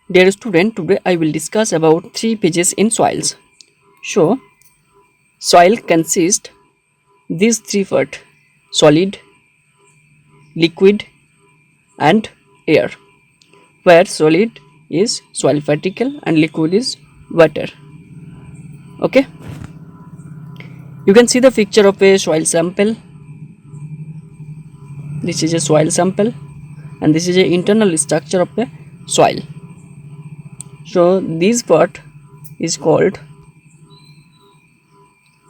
Dear student, today I will discuss about three phases in soils. So, soil consists these three parts: solid, liquid, and air. Where solid is soil particle and liquid is water. Okay, you can see the picture of a soil sample. This is a soil sample, and this is a internal structure of a soil. So, this part is called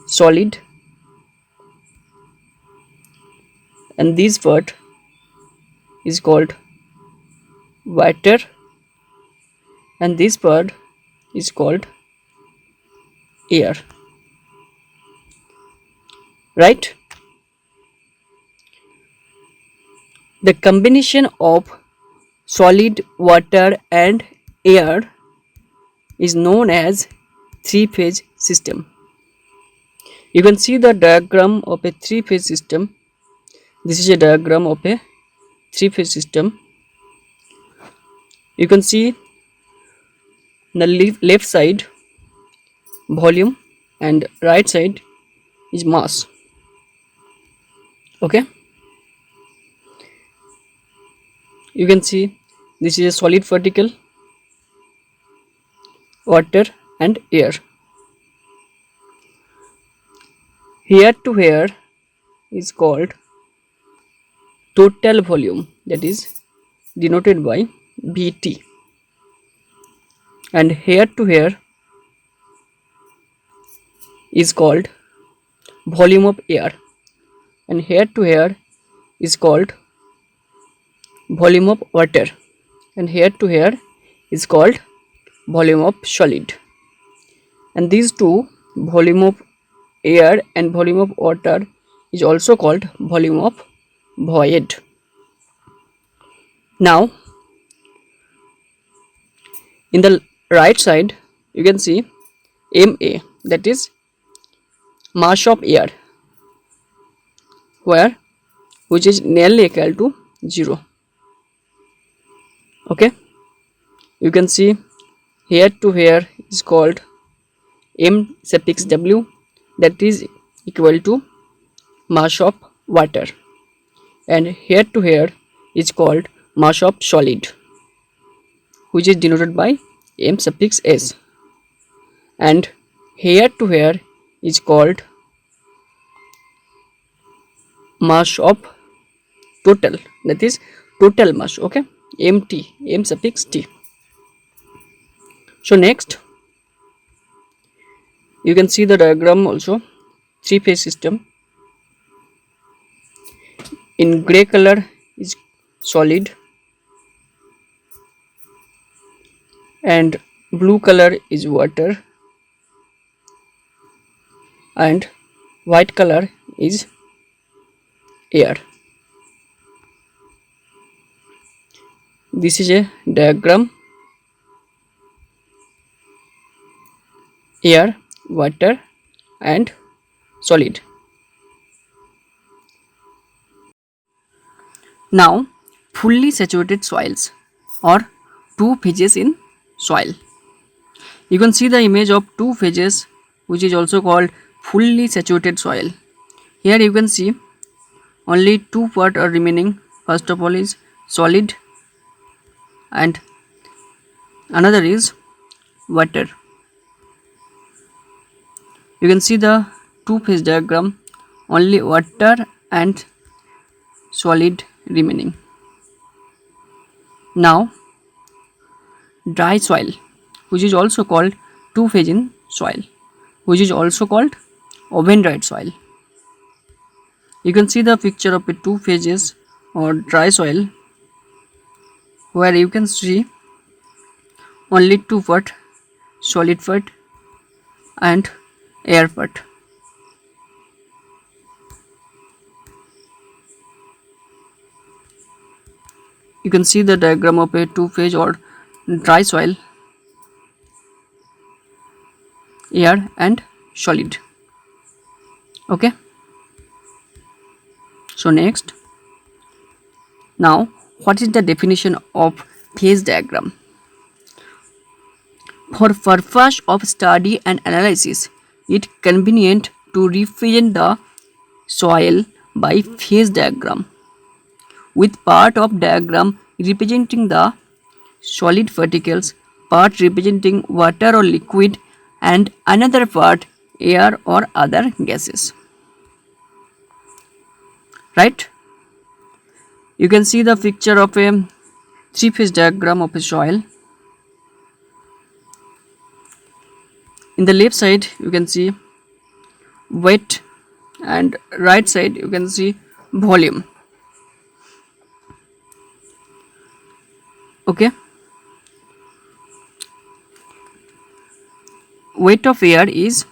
solid, and this part is called water, and this part is called air, right? The combination of solid, water, and air is known as three-phase system. You can see the diagram of a three-phase system. This is a diagram of a three-phase system. You can see the left side volume and right side is mass. Okay, you can see this is a solid particle, water, and air. Here to here is called total volume, that is denoted by VT, and here to here is called volume of air, and here to here is called volume of water, and here to here is called volume of solid. And these two, volume of air and volume of water, is also called volume of void. Now in the right side you can see MA, that is mass of air, where which is nearly equal to 0. Okay, you can see here to here is called M suffix W, that is equal to mass of water, and here to here is called mass of solid, which is denoted by M suffix S, and here to here is called mass of total, that is total mass. Okay, MT, M suffix T. So next you can see the diagram also, three phase system. In gray color is solid, and blue color is water, and white color is air. This is a diagram: air, water, and solid. Now fully saturated soils, or two phases in soil. You can see the image of two phases, which is also called fully saturated soil. Here you can see only two parts are remaining. First of all is solid, and another is water. You can see the two phase diagram, only water and solid remaining. Now dry soil, which is also called two phase in soil, which is also called oven dried soil. You can see the picture of a two phases or dry soil, where you can see only two part, solid part and air part. You can see the diagram of a two phase or dry soil, air and solid. Okay, so next, now what is the definition of phase diagram? For purpose of study and analysis, it convenient to represent the soil by phase diagram, with part of diagram representing the solid particles, part representing water or liquid, and another part air or other gases. Right? You can see the picture of a three-phase diagram of a soil. In the left side you can see weight, and right side you can see volume. Okay, weight of air is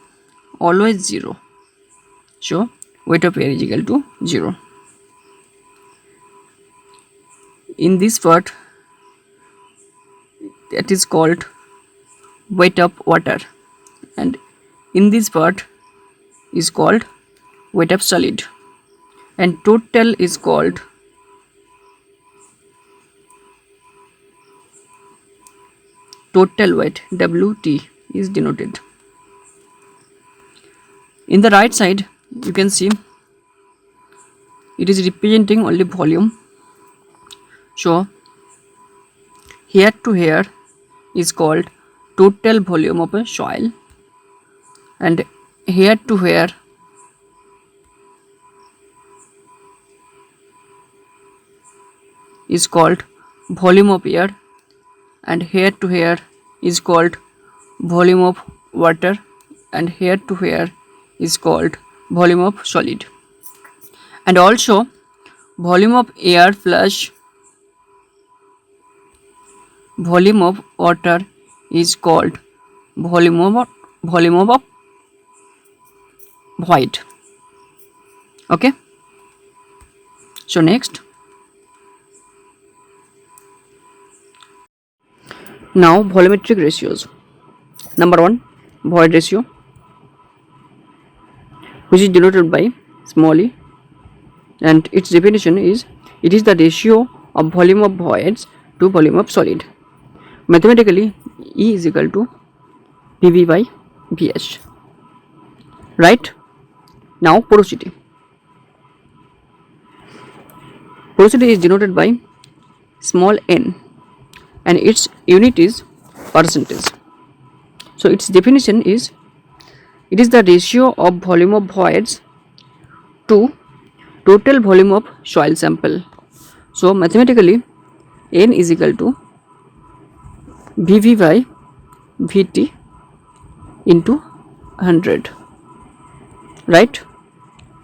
always 0, so weight of air is equal to 0. In this part, that is called weight of water, and in this part is called weight of solid, and total is called total weight, WT is denoted. In the right side you can see it is representing only volume, so here to here is called total volume of a soil, and here to here is called volume of air, and here to here is called volume of water, and here to here is called volume of solid. And also volume of air plus volume of water is called volume of void. Okay, so next, now volumetric ratios. Number 1, void ratio, which is denoted by small e, and its definition is it is the ratio of volume of voids to volume of solid. Mathematically, E is equal to PV by VH. Right? Now porosity. Porosity is denoted by small n, and its unit is percentage. So its definition is it is the ratio of volume of voids to total volume of soil sample. So mathematically, n is equal to VV by VT into 100. Right?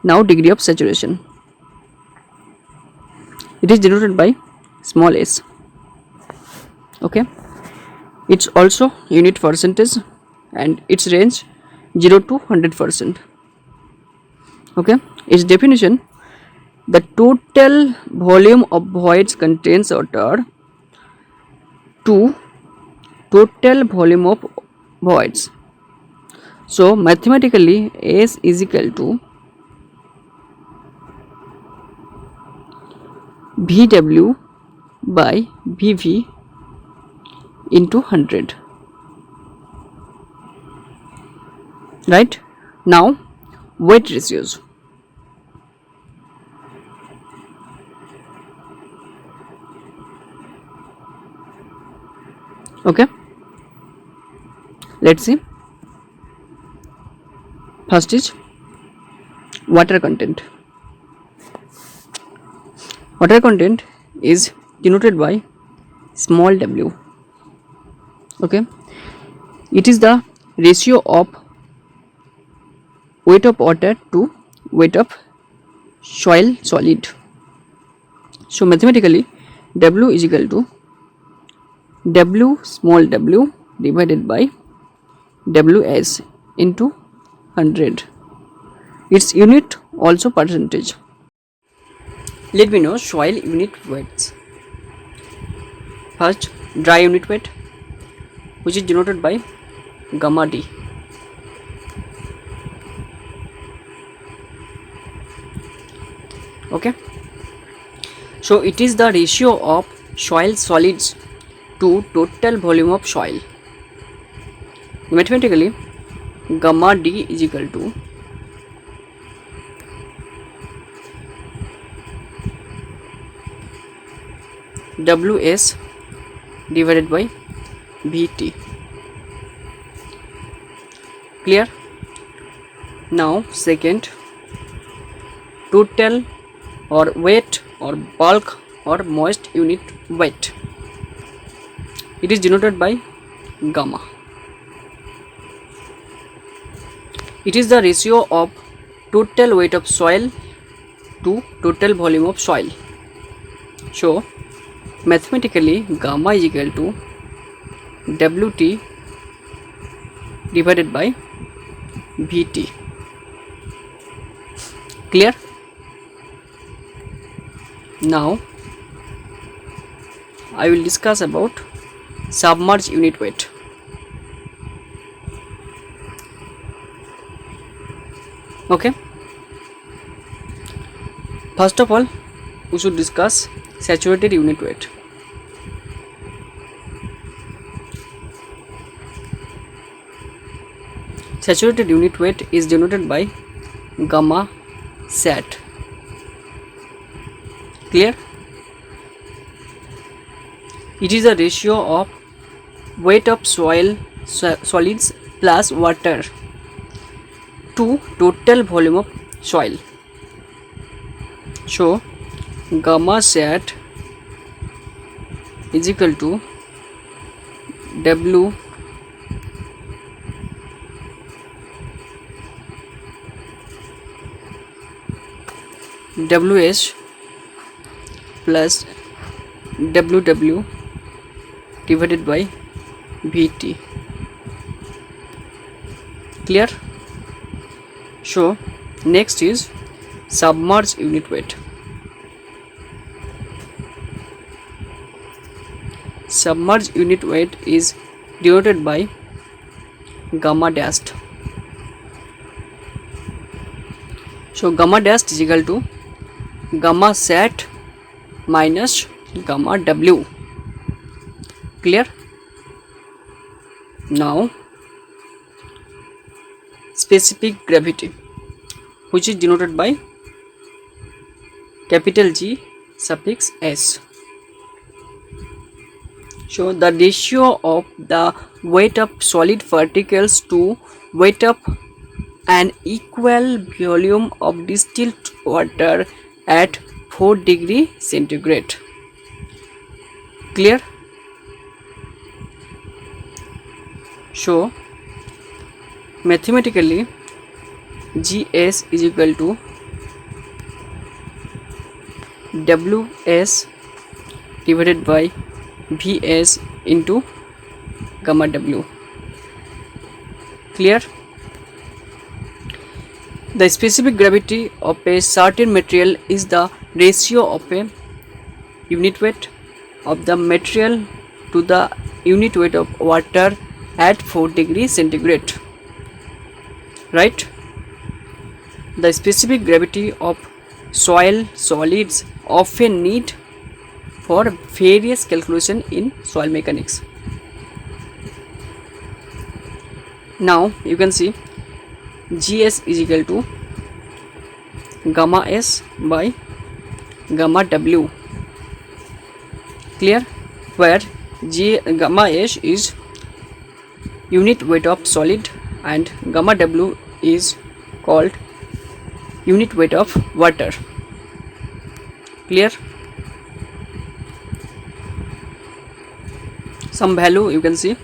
Now degree of saturation. It is denoted by small s. Okay, it's also unit percentage, and its range 0 to 100%. Okay, its definition, the total volume of voids contains water to total volume of voids. So mathematically, S is equal to VW by VV into 100. Right? Now weight ratios. Okay, let's see. First is water content. Water content is denoted by small w. Okay, it is the ratio of weight of water to weight of soil solid. So mathematically, W is equal to W small w divided by Ws into 100. Its unit also percentage. Let me know soil unit weights. First, dry unit weight, which is denoted by gamma d. Okay, so it is the ratio of soil solids to total volume of soil. Mathematically, gamma d is equal to Ws divided by Vt. Clear? Now second, total or weight or bulk or moist unit weight. It is denoted by gamma. It is the ratio of total weight of soil to total volume of soil. So mathematically, gamma is equal to Wt divided by Vt. Clear? Now I will discuss about submerged unit weight. Okay. First of all, we should discuss saturated unit weight. Saturated unit weight is denoted by gamma sat. Clear? It is a ratio of weight of soil solids plus water to total volume of soil. So gamma sat is equal to W Ws plus Ww divided by Vt. Clear? So next is submerged unit weight. Submerged unit weight is denoted by gamma dashed. So gamma dashed is equal to gamma sat minus gamma W. Clear? Now specific gravity, which is denoted by capital G suffix S. So the ratio of the weight of solid particles to weight of an equal volume of distilled water at 4 degrees centigrade. Clear? So mathematically, Gs is equal to Ws divided by Vs into gamma W. Clear? The specific gravity of a certain material is the ratio of a unit weight of the material to the unit weight of water at 4 degrees centigrade. Right? The specific gravity of soil solids often need for various calculation in soil mechanics. Now you can see Gs is equal to gamma S by gamma W. Clear? Where gamma S is unit weight of solid and gamma W is called unit weight of water. Clear? Some value you can see.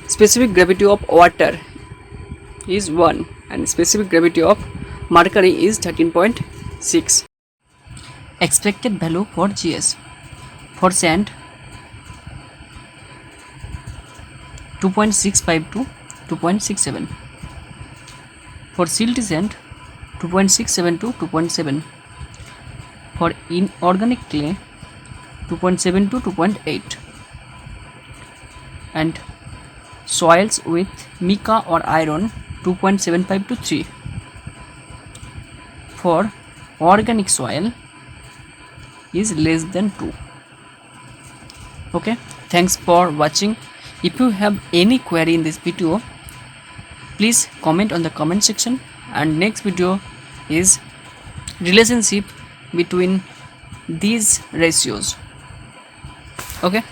Specific gravity of water is 1 and specific gravity of mercury is 13.6. Expected value for Gs. For sand 2.65 to 2.67. For silt sand 2.67 to 2.7. For inorganic clay 2.7 to 2.8. And soils with mica or iron 2.75 to 3. For organic soil is less than 2. Okay, thanks for watching. If you have any query in this video, please comment on the comment section, and next video is relationship between these ratios. Okay.